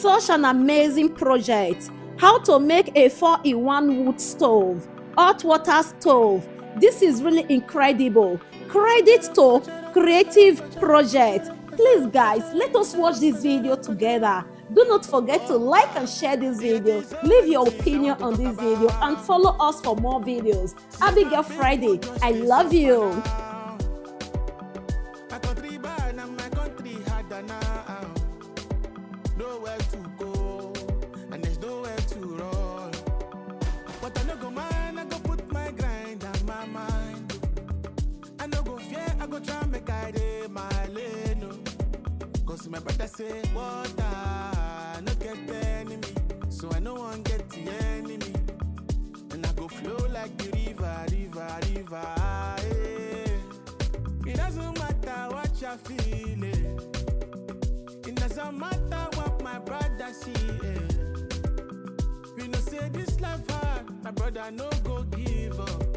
such an amazing project. How to make a 4-in-1 wood stove, hot water stove. This is really incredible. Credit to Creative Project. Please guys, let us watch this video together. Do not forget to like and share this video. Leave your opinion on this video and follow us for more videos. Abigail Friday, I love you. Nowhere to go, and there's nowhere to run. But I no go mind, I go put my grind on my mind. I no go fear, I go try make I dey my lane. No. Cause my brother say, water, no get enemy. So I no one get the enemy. And I go flow like the river. Hey. It doesn't matter what you're feeling. It doesn't matter what my brother see. We no say this life hard, my brother no go give up.